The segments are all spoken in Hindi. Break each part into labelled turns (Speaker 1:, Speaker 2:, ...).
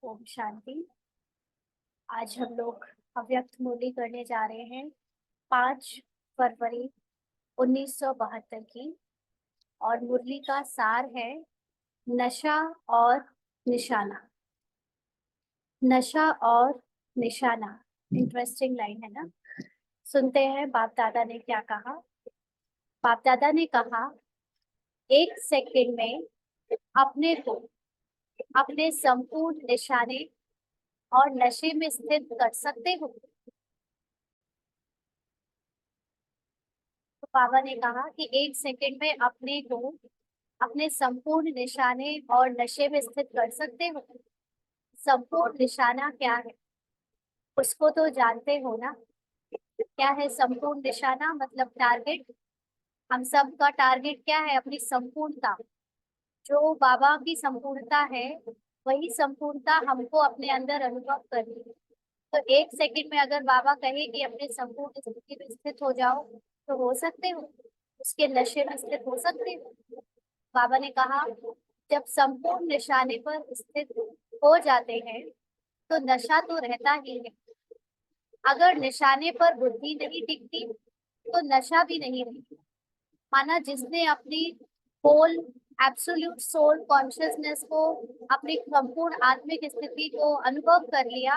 Speaker 1: ओम शांति। आज हम लोग अव्यक्त मुरली करने जा रहे हैं 5 फरवरी 1972 की। और मुरली का सार है नशा और निशाना। नशा और निशाना, इंटरेस्टिंग लाइन है ना। सुनते हैं बाप दादा ने क्या कहा। बाप दादा ने कहा, 1 सेकंड में अपने को अपने संपूर्ण निशाने और नशे में स्थित कर सकते हो। तो बाबा ने कहा कि 1 सेकंड में अपने को अपने संपूर्ण निशाने और नशे में स्थित कर सकते हो। संपूर्ण निशाना क्या है उसको तो जानते हो ना। क्या है संपूर्ण निशाना? मतलब टारगेट। हम सब का टारगेट क्या है? अपनी संपूर्णता। जो बाबा की संपूर्णता है वही संपूर्णता हमको अपने अंदर अनुभव करनी है। तो 1 सेकंड में अगर बाबा कहे कि अपने संपूर्ण स्थिति में स्थित हो जाओ, तो हो सकते हो? उसके नशे में स्थित हो सकते हो? बाबा ने कहा, जब संपूर्ण निशाने पर स्थित हो जाते हैं तो नशा तो रहता ही है। अगर निशाने पर बुद्धि नहीं टिकती तो नशा भी नहीं रहेगा। माना जिसने अपनी होल एब्सोल्यूट सोल कॉन्शियसनेस को, अपनी संपूर्ण आत्मिक स्थिति को अनुभव कर लिया,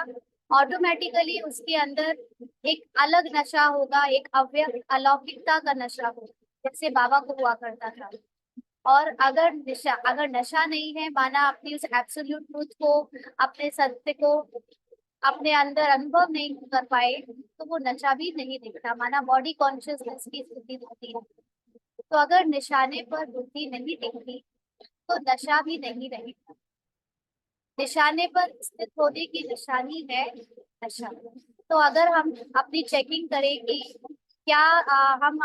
Speaker 1: ऑटोमेटिकली उसके अंदर एक अलग नशा होगा, एक अव्यक्त अलौकिकता का नशा होगा, जैसे बाबा को हुआ करता था। और अगर नशा नहीं है, माना अपनी उस एब्सोल्यूट ट्रूथ को, अपने सत्य को अपने अंदर अनुभव नहीं कर पाए, तो वो नशा भी नहीं दिखता। माना बॉडी कॉन्शियसनेस की स्थिति होती है। तो अगर निशाने पर बुद्धि नहीं दिखती तो नशा भी नहीं रहेगा। निशाने पर स्थित होने की निशानी है नशा। तो अगर हम अपनी चेकिंग करें कि क्या हम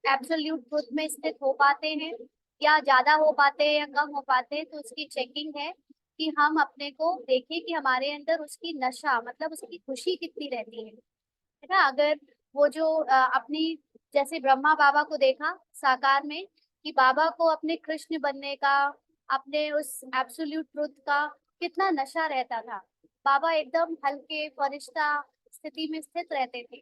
Speaker 1: एब्सोल्यूट ट्रुथ में स्थित हो पाते हैं, या ज्यादा हो पाते हैं या कम हो पाते हैं, तो उसकी चेकिंग है कि हम अपने को देखें कि हमारे अंदर उसकी नशा, मतलब उसकी खुशी कितनी रहती है ना। अगर वो जो अपनी, जैसे ब्रह्मा बाबा को देखा साकार में कि बाबा को अपने कृष्ण बनने का, अपने उस एब्सोल्यूट ट्रुथ का कितना नशा रहता था। बाबा एकदम हल्के फरिश्ता स्थिति में स्थित रहते थे।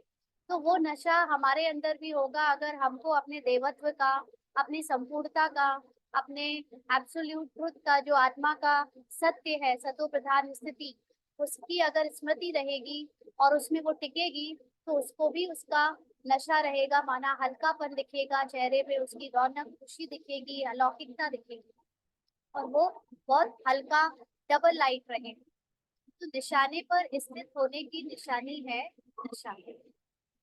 Speaker 1: तो वो नशा हमारे अंदर भी होगा अगर हमको अपने देवत्व का, अपनी संपूर्णता का, अपने एब्सोल्यूट ट्रुथ का, जो आत्मा का सत्य है, सतो प्रधान स्थिति, उसकी अगर स्मृति रहेगी और उसमें वो टिकेगी, तो उसको भी उसका नशा रहेगा। माना हल्कापन दिखेगा चेहरे पे, उसकी रौनक खुशी दिखेगी, अलौकिकता दिखेगी, और वो बहुत हल्का डबल लाइट रहेगा। तो निशाने पर स्थित होने की निशानी है नशा।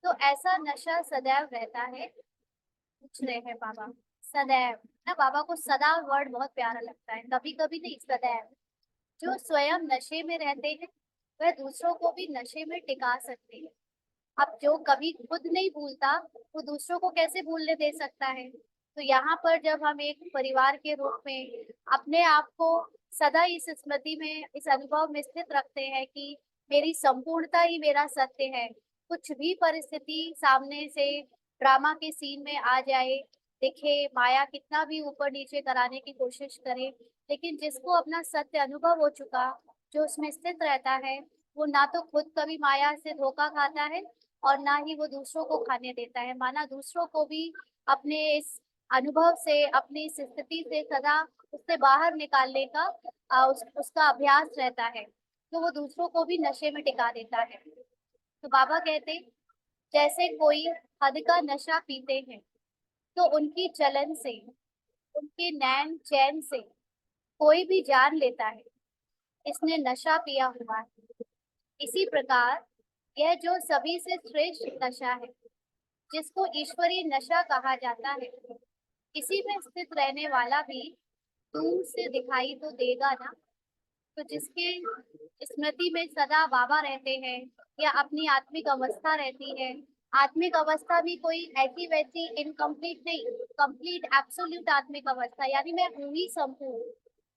Speaker 1: तो ऐसा नशा सदैव रहता है। पूछ रहे हैं बाबा, सदैव ना। बाबा को सदा वर्ड बहुत प्यारा लगता है, कभी कभी नहीं, सदैव। जो स्वयं नशे में रहते हैं वह दूसरों को भी नशे में टिका सकते हैं। अब जो कभी खुद नहीं भूलता, वो दूसरों को कैसे भूलने दे सकता है? तो यहाँ पर जब हम एक परिवार के रूप में अपने आप को सदा इस स्मृति में, इस अनुभव में स्थित रखते हैं कि मेरी संपूर्णता ही मेरा सत्य है। कुछ भी परिस्थिति सामने से ड्रामा के सीन में आ जाए, दिखे माया कितना भी ऊपर नीचे कराने की कोशिश करे, लेकिन जिसको अपना सत्य अनुभव हो चुका, जो उसमें स्थित रहता है, वो ना तो खुद कभी माया से धोखा खाता है और ना ही वो दूसरों को खाने देता है। माना दूसरों को भी अपने इस अनुभव से, अपनी इस स्थिति से सदा उससे बाहर निकालने का उसका अभ्यास रहता है। तो वो दूसरों को भी नशे में टिका देता है। तो बाबा कहते, जैसे कोई हद का नशा पीते हैं तो उनकी चलन से, उनके नैन चैन से कोई भी जान लेता है इसने नशा पिया हुआ है। इसी प्रकार यह जो सभी से श्रेष्ठ नशा है, जिसको ईश्वरीय नशा कहा जाता है, इसी में स्थित रहने वाला भी दूर से दिखाई तो देगा ना। तो जिसके स्मृति में सदा बाबा रहते हैं, या अपनी आत्मिक अवस्था रहती है, आत्मिक अवस्था भी कोई ऐसी वैसी इनकम्प्लीट नहीं, कंप्लीट एब्सोल्यूट आत्मिक अवस्था, यानी मैं हूँ ही संपूर्ण,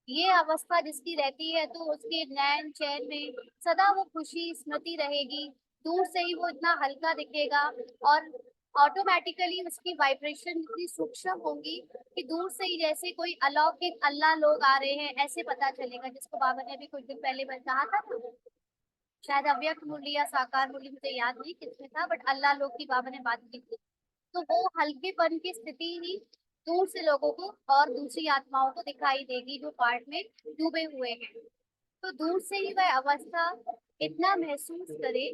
Speaker 1: ये अवस्था जिसकी रहती है, तो उसके नैन चैन में सदा वो खुशी स्मृति रहेगी। दूर से ही वो इतना हल्का दिखेगा, और ऑटोमेटिकली उसकी वाइब्रेशन इतनी सूक्ष्म होगी कि दूर से ही जैसे कोई अलौकिक अल्लाह लोग आ रहे हैं ऐसे पता चलेगा, जिसको बाबा ने अभी कुछ दिन पहले कहा था ना, शायद अव्यक्त मूल्य या साकार मूल्य, मुझे याद नहीं किसमें था, बट अल्लाह लोग की बाबा ने बात की थी। तो वो हल्केपन की स्थिति ही दूर से लोगों को और दूसरी आत्माओं को दिखाई देगी जो पार्ट में डूबे हुए हैं। तो दूर से ही वह अवस्था इतना महसूस करे,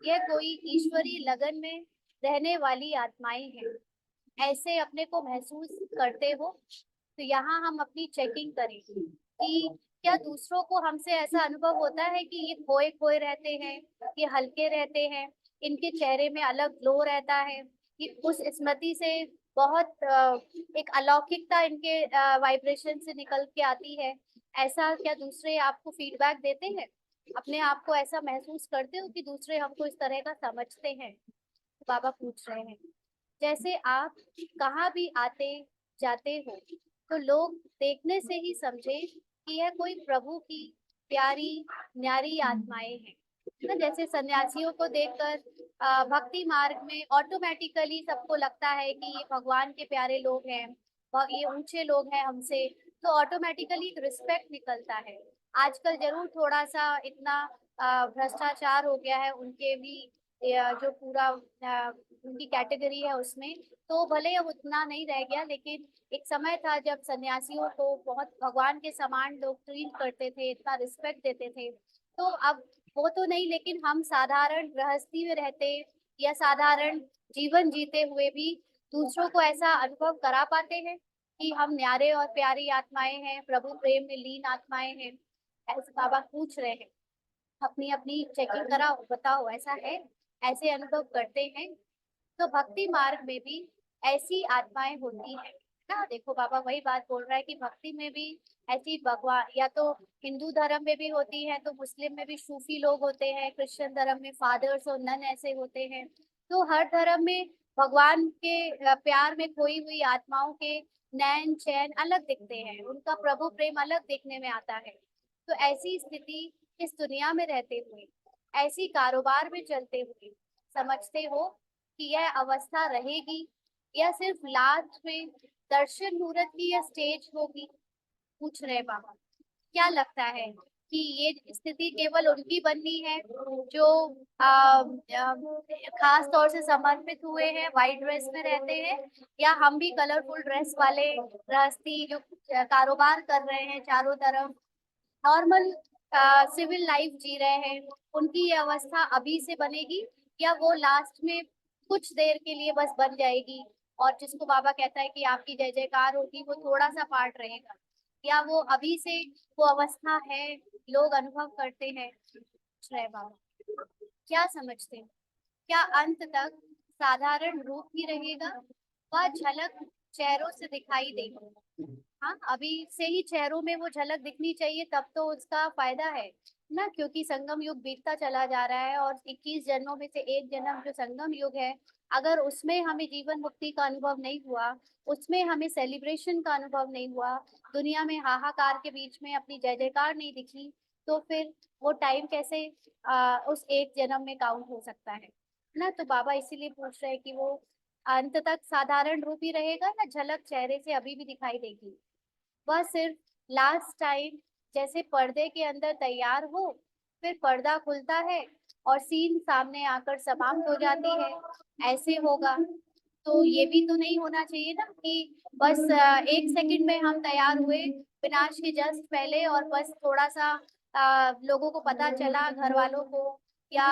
Speaker 1: यह कोई ईश्वरीय लगन में रहने वाली आत्माएं हैं, ऐसे अपने को महसूस करते हो। तो यहाँ हम अपनी चेकिंग करें कि क्या दूसरों को हमसे ऐसा अनुभव होता है कि ये खोए खोए रहते हैं, ये हल्के रहते हैं, इनके चेहरे में अलग ग्लो रहता है, ये उस स्मृति से बहुत एक अलौकिकता इनके वाइब्रेशन से निकल के आती है। ऐसा क्या दूसरे आपको फीडबैक देते हैं? अपने आप को ऐसा महसूस करते हो कि दूसरे हमको इस तरह का समझते हैं? बाबा पूछ रहे हैं। जैसे आप कहाँ भी आते जाते हो तो लोग देखने से ही समझे कि यह कोई प्रभु की प्यारी न्यारी आत्माएं हैं ना। जैसे सन्यासियों को देखकर भक्ति मार्ग में ऑटोमेटिकली सबको लगता है कि ये भगवान के प्यारे लोग हैं, ये ऊंचे लोग हैं हमसे, तो ऑटोमेटिकली एक रिस्पेक्ट निकलता है। आजकल जरूर थोड़ा सा इतना भ्रष्टाचार हो गया है उनके भी, जो पूरा उनकी कैटेगरी है उसमें, तो भले अब उतना नहीं रह गया, लेकिन एक समय था जब सन्यासियों को बहुत भगवान के समान लोग ट्रीट करते थे, इतना रिस्पेक्ट देते थे। तो अब वो तो नहीं, लेकिन हम साधारण गृहस्थी में रहते या साधारण जीवन जीते हुए भी दूसरों को ऐसा अनुभव करा पाते हैं कि हम न्यारे और प्यारी आत्माएं हैं, प्रभु प्रेम में लीन आत्माएं हैं? ऐसे बाबा पूछ रहे हैं। अपनी अपनी चेकिंग कराओ, बताओ ऐसा है, ऐसे अनुभव करते हैं? तो भक्ति मार्ग में भी ऐसी आत्माएं होती है ना। देखो बाबा वही बात बोल रहा है कि भक्ति में भी ऐसी भगवान, या तो हिंदू धर्म में भी होती है, तो मुस्लिम में भी सूफी लोग होते हैं, क्रिश्चियन धर्म में फादर्स और नन ऐसे होते हैं। तो हर धर्म में भगवान के प्यार में खोई हुई आत्माओं के नैन चैन अलग दिखते हैं, उनका प्रभु प्रेम अलग देखने में आता है। तो ऐसी स्थिति इस दुनिया में रहते हुए, ऐसी कारोबार में चलते हुए, समझते हो कि यह अवस्था रहेगी या सिर्फ लास्ट में दर्शन मूर्त की यह स्टेज होगी? पूछ रहे बाबा। क्या लगता है कि ये स्थिति केवल उनकी बननी है जो खास तौर से समर्पित हुए हैं, व्हाइट ड्रेस में रहते हैं, या हम भी कलरफुल ड्रेस वाले गृहस्थी जो कारोबार कर रहे हैं चारों तरफ, नॉर्मल सिविल लाइफ जी रहे हैं, उनकी ये अवस्था अभी से बनेगी, या वो लास्ट में कुछ देर के लिए बस बन जाएगी, और जिसको बाबा कहता है कि आपकी जय जयकार होगी वो थोड़ा सा पार्ट रहेगा, या वो अभी से वो अवस्था है, लोग अनुभव करते हैं? जय बाबा। क्या समझते हैं? क्या अंत तक साधारण रूप ही रहेगा, वह झलक चेहरों से दिखाई देगी? हाँ, अभी से ही चेहरों में वो झलक दिखनी चाहिए, तब तो उसका फायदा है ना, क्योंकि संगम युग बीतता चला जा रहा है और 21 जन्मों में से एक जन्म जो संगम युग है, अगर उसमें हमें जीवन मुक्ति का अनुभव नहीं हुआ, उसमें हमें सेलिब्रेशन का अनुभव नहीं हुआ, दुनिया में हाहाकार के बीच में अपनी जय जयकार नहीं दिखी, तो फिर वो टाइम कैसे उस एक जन्म में काउंट हो सकता है ना। तो बाबा इसीलिए पूछ रहे हैं कि वो अंत तक साधारण रूप ही रहेगा या झलक चेहरे से अभी भी दिखाई देगी? वह सिर्फ लास्ट टाइम जैसे पर्दे के अंदर तैयार हो, फिर पर्दा खुलता है और सीन सामने आकर समाप्त हो जाती है, ऐसे होगा? तो ये भी तो नहीं होना चाहिए ना कि बस एक सेकंड में हम तैयार हुए विनाश के जस्ट पहले, और बस थोड़ा सा लोगों को पता चला, घर वालों को या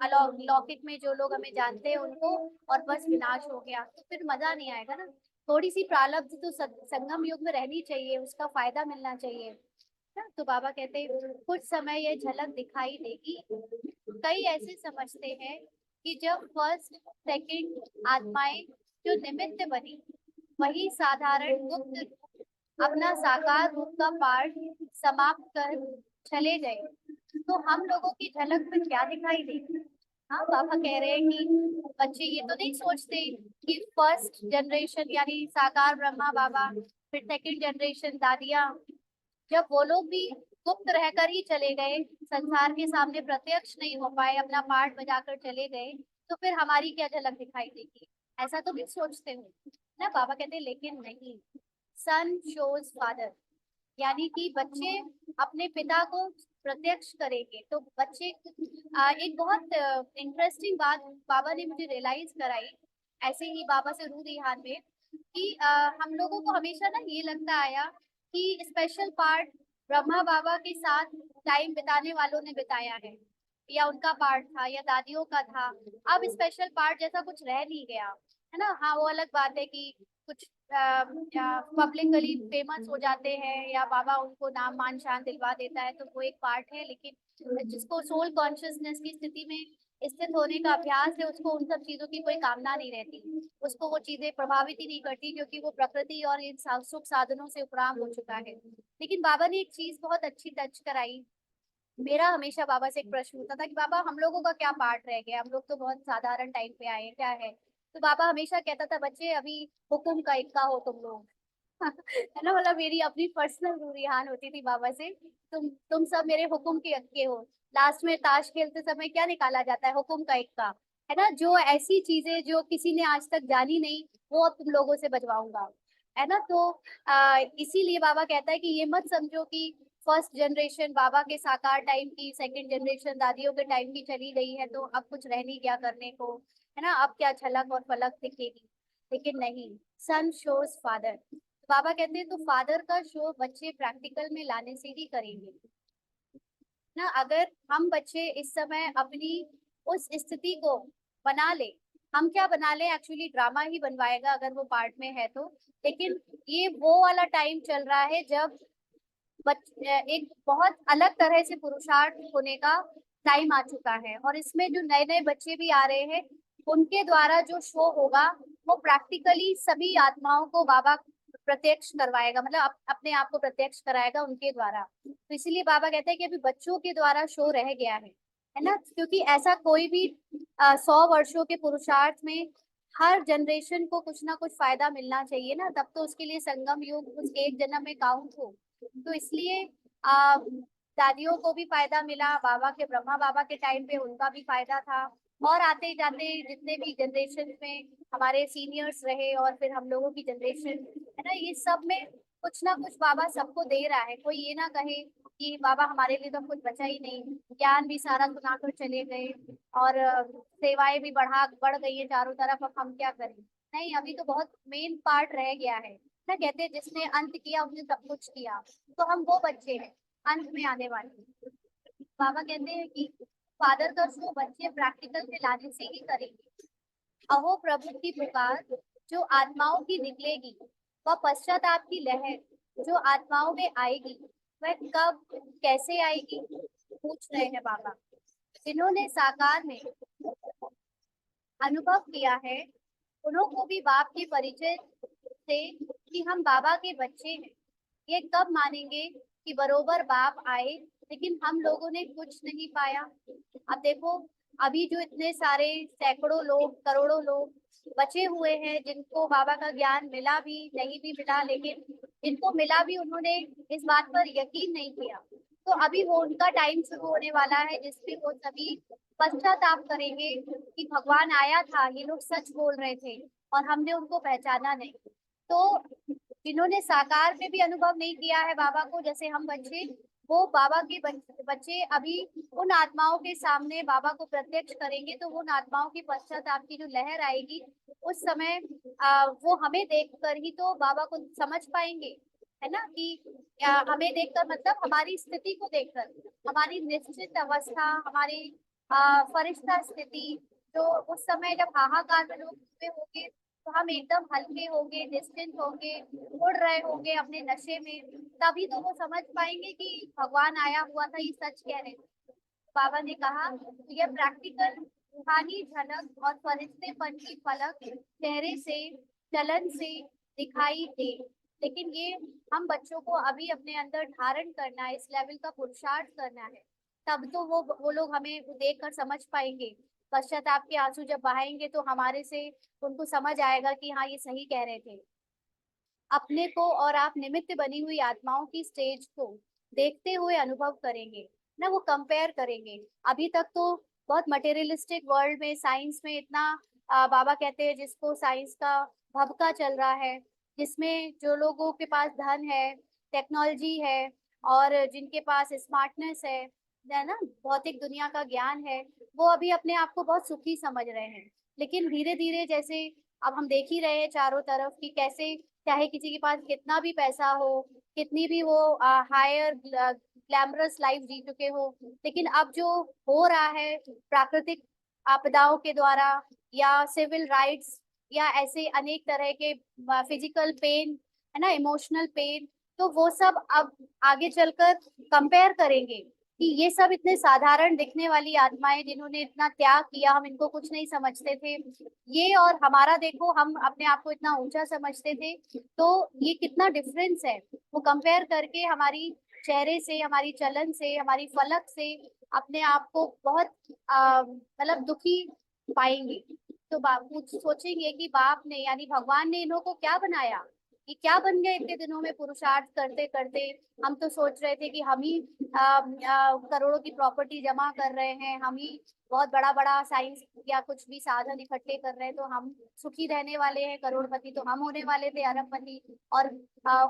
Speaker 1: लौकिक में जो लोग हमें जानते हैं उनको, और बस विनाश हो गया, तो फिर मजा नहीं आएगा ना। थोड़ी सी प्रारब्ध तो संगम युग में रहनी चाहिए, उसका फायदा मिलना चाहिए ना। तो बाबा कहते हैं कुछ समय ये झलक दिखाई देगी। कई ऐसे समझते हैं कि जब फर्स्ट सेकंड आत्माएं जो निमित्त बनी, वही साधारण गुप्त रूप अपना साकार रूप का पाठ समाप्त कर चले गए, तो हम लोगों की झलक में क्या दिखाई देगी? हाँ, पापा कह रहे हैं कि बच्चे ये तो नहीं सोचते कि फर्स्ट जनरेशन यानी साकार ब्रह्मा बाबा, फिर सेकंड जनरेशन दादियाँ, जब वो लोग भी गुप्त रहकर ही चले गए, संसार के सामने प्रत्यक्ष नहीं हो पाए, अपना पाठ बजाकर चले गए, तो फिर हमारी क्या झलक दिखाई देगी? ऐसा तो भी सोचते हो ना। बाबा कहते हैं लेकिन नहीं, सन शोज फादर, यानी कि बच्चे अपने पिता को प्रत्यक्ष करेंगे तो बच्चे एक बहुत इंटरेस्टिंग बात बाबा ने मुझे रियलाइज कराई ऐसे ही बाबा से रूह रिहान में, कि हम लोगों को हमेशा ना ये लगता आया कि स्पेशल पार्ट ब्रह्मा बाबा के साथ टाइम बिताने वालों ने बिताया है, या उनका पार्ट था या दादियों का था। अब स्पेशल पार्ट जैसा कुछ रह नहीं गया है ना। हाँ वो अलग बात है कि कुछ पब्लिकली फेमस हो जाते हैं या बाबा उनको नाम मान शान दिलवा देता है तो वो एक पार्ट है, लेकिन जिसको सोल कॉन्शियसनेस की स्थिति में स्थित होने का अभ्यास है उसको उन सब चीजों की कोई कामना नहीं रहती, उसको वो चीजें प्रभावित ही नहीं करती क्योंकि वो प्रकृति और इन सुख साधनों से उपराम हो चुका है। लेकिन बाबा ने एक चीज बहुत अच्छी टच कराई। मेरा हमेशा बाबा से एक प्रश्न होता था कि बाबा हम लोगों का क्या पार्ट रह गया, हम लोग तो बहुत साधारण टाइम पे आए हैं, क्या है। तो बाबा हमेशा कहता था बच्चे अभी हुकुम का इक्का हो तुम लोग। है ना, मतलब मेरी अपनी पर्सनल रूरियान होती थी बाबा से, तुम सब मेरे हुकुम के अक्के हो। लास्ट में ताश खेलते समय क्या निकाला जाता है, हुकुम का इक्का। है ना, जो ऐसी चीजें जो किसी ने आज तक जानी नहीं वो अब तुम लोगों से बजवाऊंगा। है ना, तो इसीलिए बाबा कहता है कि ये मत समझो कि फर्स्ट जनरेशन बाबा के साकार टाइम की, सेकंड जनरेशन दादियों के टाइम की चली गई है तो अब कुछ रह नहीं गया करने को, है ना, अब क्या झलक और फलक दिखेगी। लेकिन नहीं, सन शोज फादर। बाबा कहते हैं तो फादर का शो बच्चे प्रैक्टिकल में लाने से ही करेंगे ना। अगर हम बच्चे इस समय अपनी उस स्थिति को बना ले, हम क्या बना ले, एक्चुअली ड्रामा ही बनवाएगा अगर वो पार्ट में है तो। लेकिन ये वो वाला टाइम चल रहा है जब एक बहुत अलग तरह से पुरुषार्थ होने का टाइम आ चुका है, और इसमें जो नए नए बच्चे भी आ रहे हैं उनके द्वारा जो शो होगा वो प्रैक्टिकली सभी आत्माओं को बाबा प्रत्यक्ष करवाएगा, मतलब अपने आप को प्रत्यक्ष कराएगा उनके द्वारा। तो इसीलिए बाबा कहते हैं कि अभी बच्चों के द्वारा शो रह गया है ना, क्योंकि ऐसा कोई भी 100 वर्षों के पुरुषार्थ में हर जनरेशन को कुछ ना कुछ फायदा मिलना चाहिए ना, तब तो उसके लिए संगम युग उस एक जन्म में काउंट हो। तो इसलिए दादियों को भी फायदा मिला, बाबा के ब्रह्मा बाबा के टाइम पे उनका भी फायदा था, और आते जाते जितने भी जनरेशन में हमारे सीनियर्स रहे और फिर हम लोगों की जनरेशन, है ना, ये सब में कुछ ना कुछ बाबा सबको दे रहा है। कोई ये ना कहे कि बाबा हमारे लिए तो कुछ बचा ही नहीं, ज्ञान भी सारा सुनाकर चले गए और सेवाएं भी बढ़ गई है चारों तरफ, अब हम क्या करें। नहीं, अभी तो बहुत मेन पार्ट रह गया है ना, कहते हैं जिसने अंत किया उसने सब कुछ किया। तो हम वो बच्चे हैं अंत में आने वाले। बाबा कहते हैं कि फादर का शो बच्चे प्रैक्टिकल में लाने से ही करेंगे। अहो प्रभु की पुकार जो आत्माओं की निकलेगी, वह पश्चाताप की लहर जो आत्माओं में आएगी, वह कब कैसे आएगी, पूछ रहे हैं बाबा। जिन्होंने साकार में अनुभव किया है उन्होंने भी बाप के परिचय से कि हम बाबा के बच्चे हैं, ये कब मानेंगे कि बरोबर बाप आए लेकिन हम लोगों ने कुछ नहीं पाया। अब देखो, अभी जो इतने सारे सैकड़ों लोग करोड़ों लोग बचे हुए हैं जिनको बाबा का ज्ञान मिला भी नहीं भी मिला, लेकिन जिनको मिला भी उन्होंने इस बात पर यकीन नहीं किया। तो अभी वो उनका टाइम शुरू होने वाला है जिसमें वो सभी पश्चाताप करेंगे कि भगवान आया था, ये लोग सच बोल रहे थे और हमने उनको पहचाना नहीं। तो जिन्होंने साकार में भी अनुभव नहीं किया है बाबा को, जैसे हम बच्चे, वो बाबा के बच्चे अभी उन आत्माओं के सामने बाबा को प्रत्यक्ष करेंगे तो उन आत्माओं की पश्चाताप की जो लहर आएगी उस समय वो हमें देखकर ही तो बाबा को समझ पाएंगे, है ना, कि हमें देखकर मतलब हमारी स्थिति को देखकर, हमारी निश्चित अवस्था, हमारी फरिश्ता स्थिति, जो उस समय जब हाहाकार में लोग हुए होंगे तो हम एकदम हल्के होंगे, निश्चिंत होंगे, उड़ रहे होंगे अपने नशे में, तभी तो वो समझ पाएंगे कि भगवान आया हुआ था, ये सच कह रहे थे। बाबा ने कहा तो यह प्रैक्टिकल रूहानी झलक और फरिश्तेपन की फलक चेहरे से, चलन से दिखाई दे, लेकिन ये हम बच्चों को अभी अपने अंदर धारण करना है, इस लेवल का पुरुषार्थ करना है, तब तो वो लोग हमें देख कर समझ पाएंगे। पश्चाताप के आंसू जब बहाएंगे तो हमारे से उनको समझ आएगा कि हाँ ये सही कह रहे थे। अपने को और आप निमित्त बनी हुई आत्माओं की स्टेज को देखते हुए अनुभव करेंगे ना, वो कंपेयर करेंगे। अभी तक तो बहुत मटेरियलिस्टिक वर्ल्ड में, साइंस में इतना बाबा कहते हैं जिसको साइंस का भभका चल रहा है, जिसमें जो लोगों के पास धन है, टेक्नोलॉजी है और जिनके पास स्मार्टनेस है ना, भौतिक दुनिया का ज्ञान है, वो अभी अपने आप को बहुत सुखी समझ रहे हैं। लेकिन धीरे धीरे जैसे अब हम देख ही रहे हैं चारों तरफ कि कैसे चाहे किसी के पास कितना भी पैसा हो, कितनी भी वो हायर ग्लैमरस लाइफ जी चुके हो, लेकिन अब जो हो रहा है प्राकृतिक आपदाओं के द्वारा या सिविल राइट्स या ऐसे अनेक तरह के फिजिकल पेन है ना, इमोशनल पेन, तो वो सब अब आगे चलकर कंपेयर करेंगे कि ये सब इतने साधारण दिखने वाली आत्माएं जिन्होंने इतना त्याग किया, हम इनको कुछ नहीं समझते थे, ये और हमारा देखो, हम अपने आप को इतना ऊंचा समझते थे, तो ये कितना डिफरेंस है। वो कंपेयर करके हमारी चेहरे से, हमारी चलन से, हमारी फलक से अपने आप को बहुत मतलब दुखी पाएंगे। तो बाप कुछ सोचेंगे कि बाप ने यानी भगवान ने इन्हों को क्या बनाया, ये क्या बन गए इतने दिनों में पुरुषार्थ करते करते। हम तो सोच रहे थे कि हम ही करोड़ों की प्रॉपर्टी जमा कर रहे हैं, हम ही बहुत बड़ा बड़ा साइंस या कुछ भी साधन इकट्ठे कर रहे हैं, तो हम सुखी रहने वाले हैं, करोड़पति तो हम होने वाले थे, अरबपति। और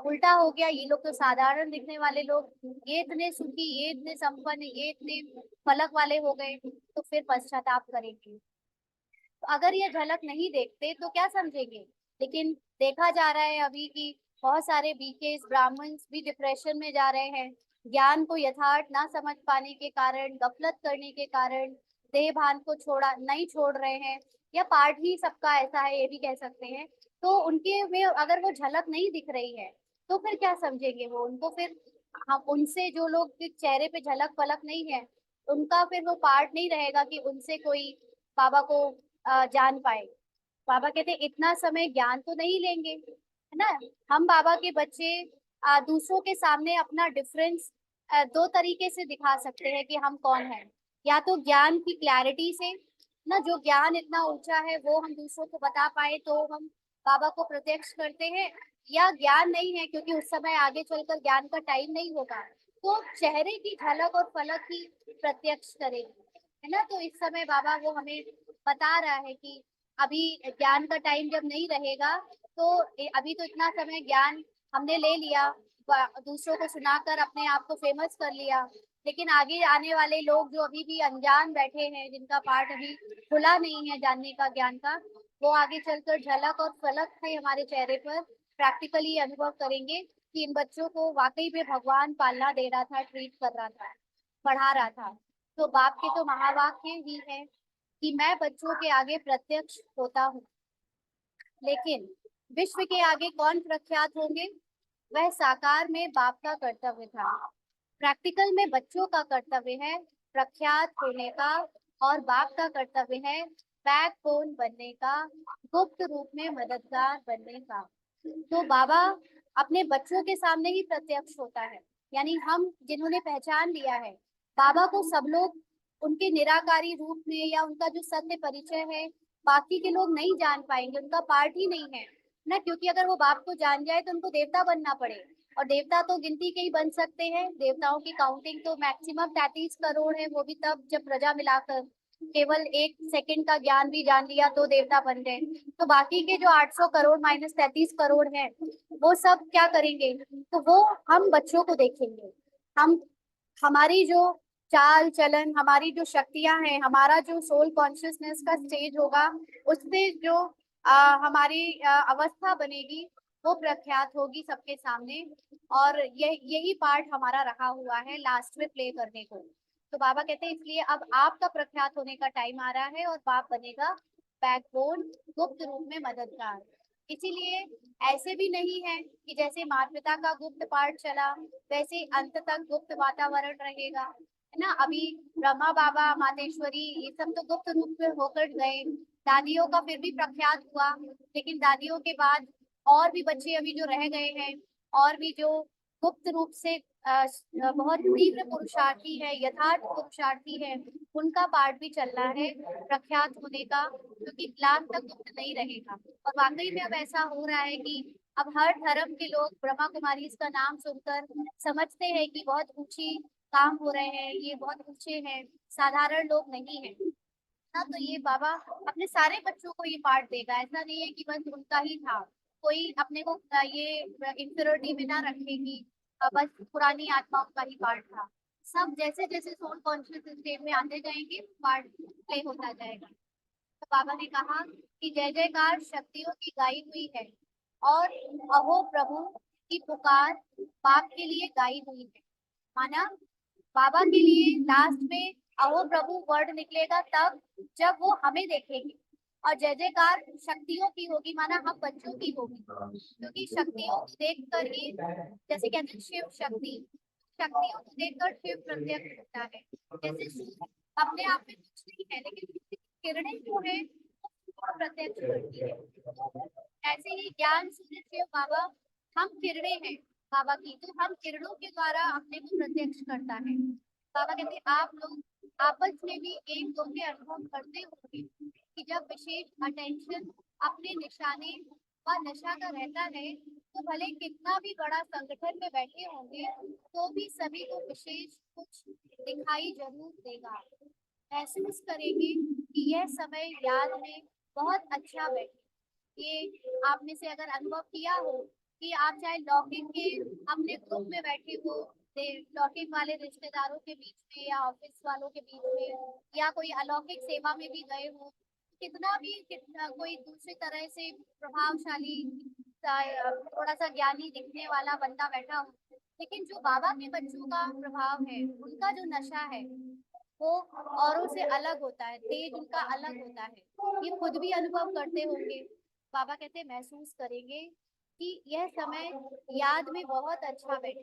Speaker 1: उल्टा हो गया, ये लोग तो साधारण दिखने वाले लोग, ये इतने सुखी, ये इतने संपन्न, ये इतने फलक वाले हो गए, तो फिर पश्चाताप करेंगे। तो अगर ये झलक नहीं देखते तो क्या समझेंगे। लेकिन देखा जा रहा है अभी कि बहुत सारे बीकेस ब्राह्मण्स भी डिप्रेशन में जा रहे हैं, ज्ञान को यथार्थ ना समझ पाने के कारण, गफलत करने के कारण देह भान को छोड़ा नहीं छोड़ रहे हैं, या पार्ट ही सबका ऐसा है ये भी कह सकते हैं। तो उनके में अगर वो झलक नहीं दिख रही है तो फिर क्या समझेंगे वो उनको, फिर हम उनसे जो लोग के चेहरे पे झलक पलक नहीं है, उनका फिर वो पार्ट नहीं रहेगा कि उनसे कोई बाबा को जान पाए। बाबा कहते इतना समय ज्ञान तो नहीं लेंगे, है ना। हम बाबा के बच्चे दूसरों के सामने अपना डिफरेंस दो तरीके से दिखा सकते हैं कि हम कौन हैं। या तो ज्ञान की क्लैरिटी से ना, जो ज्ञान इतना ऊंचा है वो हम दूसरों को बता पाए तो हम बाबा को प्रत्यक्ष करते हैं, या ज्ञान नहीं है क्योंकि उस समय आगे चलकर ज्ञान का टाइम नहीं होगा, तो चेहरे की झलक और फलक ही प्रत्यक्ष करेगी, है ना। तो इस समय बाबा वो हमें बता रहा है कि अभी ज्ञान का टाइम जब नहीं रहेगा, तो अभी तो इतना समय ज्ञान हमने ले लिया, दूसरों को सुनाकर अपने आप को फेमस कर लिया, लेकिन आगे आने वाले लोग जो अभी भी अनजान बैठे हैं, जिनका पार्ट अभी खुला नहीं है जानने का, ज्ञान का, वो आगे चलकर झलक और फलक से हमारे चेहरे पर प्रैक्टिकली अनुभव करेंगे कि इन बच्चों को वाकई में भगवान पालना दे रहा था, ट्रीट कर रहा था, पढ़ा रहा था। तो बाप के तो महावाक्य ही है कि मैं बच्चों के आगे प्रत्यक्ष होता हूँ, लेकिन विश्व के आगे कौन प्रख्यात होंगे, वह साकार में बाप का कर्तव्य था। प्रैक्टिकल में बच्चों का कर्तव्य है प्रख्यात होने का, और बाप का कर्तव्य है बैकबोन बनने का, गुप्त रूप में मददगार बनने का। तो बाबा अपने बच्चों के सामने ही प्रत्यक्ष होता है, यानी हम जिन्होंने पहचान लिया है बाबा को, सब लोग उनके निराकारी रूप में या उनका जो सत्य परिचय है बाकी के लोग नहीं जान पाएंगे, उनका पार्ट ही नहीं है ना। क्योंकि अगर वो बाप को जान जाए तो उनको देवता बनना पड़े, और देवता तो गिनती के ही बन सकते हैं, देवताओं की काउंटिंग तो मैक्सिमम 33 करोड़ है, वो भी तब जब प्रजा मिलाकर केवल 1 सेकंड का ज्ञान भी जान लिया तो देवता बन गए। तो बाकी के जो 800 करोड़ माइनस 33 करोड़ है, वो सब क्या करेंगे, तो वो हम बच्चों को देखेंगे। हम हमारी जो चाल चलन, हमारी जो शक्तियां हैं, हमारा जो सोल कॉन्शियसनेस का स्टेज होगा, उससे जो हमारी अवस्था बनेगी वो प्रख्यात होगी सबके सामने। और यही पार्ट हमारा रखा हुआ है लास्ट में प्ले करने को। तो बाबा कहते हैं इसलिए अब आपका प्रख्यात होने का टाइम आ रहा है और बाप बनेगा बैकबोन, गुप्त रूप में मददगार। इसीलिए ऐसे भी नहीं है कि जैसे माता पिता का गुप्त पाठ चला वैसे अंत तक गुप्त वातावरण रहेगा, है ना। अभी ब्रह्मा बाबा, मातेश्वरी, ये सब तो गुप्त रूप में होकर गए, दादियों का फिर भी प्रख्यात हुआ, लेकिन दादियों के बाद और भी बच्चे अभी जो रह गए हैं, और भी जो गुप्त रूप से बहुत तीव्र पुरुषार्थी है, यथार्थ पुरुषार्थी है, उनका पार्ट भी चल रहा है प्रख्यात होने का, क्योंकि लाख तक गुप्त नहीं रहेगा। और वाकई में अब ऐसा हो रहा है कि अब हर धर्म के लोग ब्रह्मा कुमारी इसका नाम सुनकर समझते हैं कि बहुत ऊंची काम हो रहे हैं, ये बहुत ऊंचे हैं, साधारण लोग नहीं हैं। ना, तो ये बाबा अपने सारे बच्चों को ये पाठ देगा। ऐसा नहीं है कि बस उनका ही था। कोई अपने को ये इंफीरियरिटी में ना रखेगी, बस पुरानी आत्माओं का ही पार्ट था। सब जैसे जैसे सोल कॉन्शियस स्टेट में आते जाएंगे, पार्ट प्ले होता जाएगा। तो बाबा ने कहा कि जय जयकार शक्तियों की गाई हुई है, और अहो प्रभु की पुकार बाप के लिए गाई हुई है। माना बाबा के लिए लास्ट में अहो प्रभु वर्ड निकलेगा तब जब वो हमें देखेंगे, और जय जयकार शक्तियों की होगी, माना हम बच्चों की होगी, क्योंकि शक्तियों को देखकर ही, जैसे कहते हैं शिव शक्ति, शक्तियों को देखकर शिव प्रत्यक्ष होता है। जैसे सूर्य अपने आप में कुछ नहीं है, लेकिन उसकी किरणें जो है वो प्रत्यक्ष करती है। तो ऐसे ही ज्ञान सूर्य शिव बाबा, हम किरणें हैं बाबा की, तो हम किरणों के द्वारा अपने को प्रत्यक्ष करता है। बाबा कहते हैं आप लोग आपस में भी एक दो के अनुभव करते होंगे कि जब विशेष अटेंशन अपने निशाने व नशा का रहता है, तो भले कितना भी बड़ा संगठन में बैठे होंगे, तो भी सभी को विशेष कुछ दिखाई जरूर देगा। महसूस करेंगे कि यह समय याद में बहुत अच्छा बैठे। ये आपने से अगर अनुभव किया हो कि आप चाहे लौकिक के अपने ग्रुप में बैठे हो, लौकिक वाले रिश्तेदारों के बीच में या ऑफिस वालों के बीच में, या कोई अलौकिक सेवा में भी गए हो, कितना कोई दूसरी तरह से प्रभावशाली थोड़ा सा ज्ञानी दिखने वाला बंदा बैठा हो, लेकिन जो बाबा के बच्चों का प्रभाव है, उनका जो नशा है वो औरों से अलग होता है, तेज उनका अलग होता है। ये खुद भी अनुभव करते होंगे। बाबा कहते हैं महसूस करेंगे कि यह समय याद में बहुत अच्छा बैठे,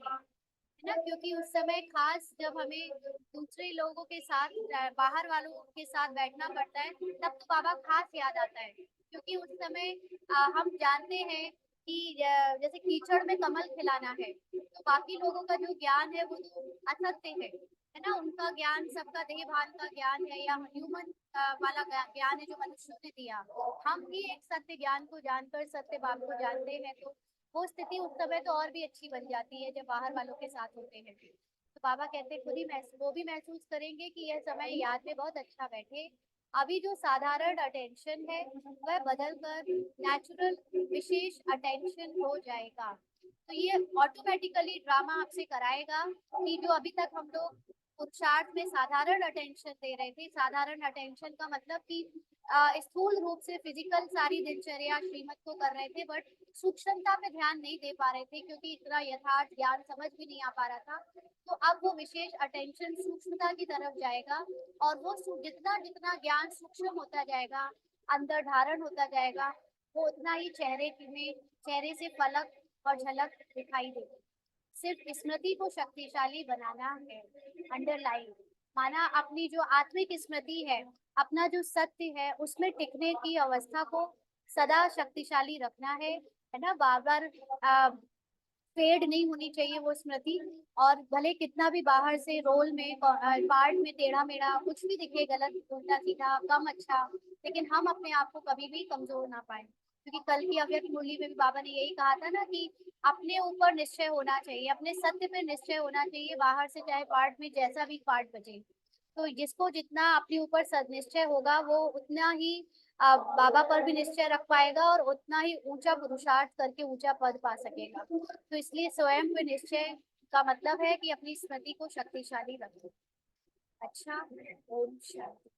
Speaker 1: है ना, क्योंकि उस समय खास जब हमें दूसरे लोगों के साथ बाहर वालों के साथ बैठना पड़ता है, तब तो बाबा खास याद आता है, क्योंकि उस समय हम जानते हैं कि जैसे कीचड़ में कमल खिलाना है, तो बाकी लोगों का जो ज्ञान है वो तो असत्य है ना, उनका ज्ञान सबका देह भान का ज्ञान है, या ह्यूमन वाला ज्ञान है जो मनुष्यों ने दिया। हम भी एक सत्य ज्ञान को जानकर सत्य बाप को जानते हैं, तो वो स्थिति उस समय तो और भी अच्छी बन जाती है जब बाहर वालों के साथ होते हैं। तो बाबा कहते हैं खुद ही वो भी महसूस करेंगे कि यह समय याद में बहुत अच्छा बैठे। अभी जो साधारण अटेंशन है वह बदल कर नेचुरल विशेष अटेंशन हो जाएगा। तो ये ऑटोमेटिकली ड्रामा आपसे कराएगा कि जो अभी तक हम लोग पुरुषार्थ में साधारण अटेंशन दे रहे थे, साधारण अटेंशन का मतलब कि स्थूल रूप से फिजिकल सारी दिनचर्या श्रीमत को कर रहे थे, बट सूक्ष्मता पे ध्यान नहीं दे पा रहे थे क्योंकि इतना यथार्थ ज्ञान समझ भी नहीं आ पा रहा था। तो अब वो विशेष अटेंशन सूक्ष्मता की तरफ जाएगा, और वो जितना जितना ज्ञान सूक्ष्म होता जाएगा, अंदर धारण होता जाएगा, वो उतना ही चेहरे से फलक और झलक दिखाई देगी। सिर्फ स्मृति को शक्तिशाली बनाना है, अंडरलाइन, माना अपनी जो आत्मिक स्मृति है, अपना जो सत्य है, उसमें टिकने की अवस्था को सदा शक्तिशाली रखना है ना, बार बार फेड नहीं होनी चाहिए वो स्मृति। और भले कितना भी बाहर से रोल में पार्ट में टेढ़ा मेढ़ा कुछ भी दिखे, गलत उल्टा सीधा कम अच्छा, लेकिन हम अपने आप को कभी भी कमजोर ना पाए, क्योंकि कल की अव्यक्त मुरली में भी बाबा ने यही कहा था ना कि अपने ऊपर निश्चय होना चाहिए, अपने सत्य पे निश्चय होना चाहिए, बाहर से चाहे पार्ट में जैसा भी पार्ट बचे। तो जिसको जितना अपने ऊपर सदनिश्चय होगा, वो उतना ही बाबा पर भी निश्चय रख पाएगा, और उतना ही ऊंचा पुरुषार्थ करके ऊंचा पद पा सकेगा। तो इसलिए स्वयं पे निश्चय का मतलब है कि अपनी स्मृति को शक्तिशाली रखो। अच्छा, ओम शांति।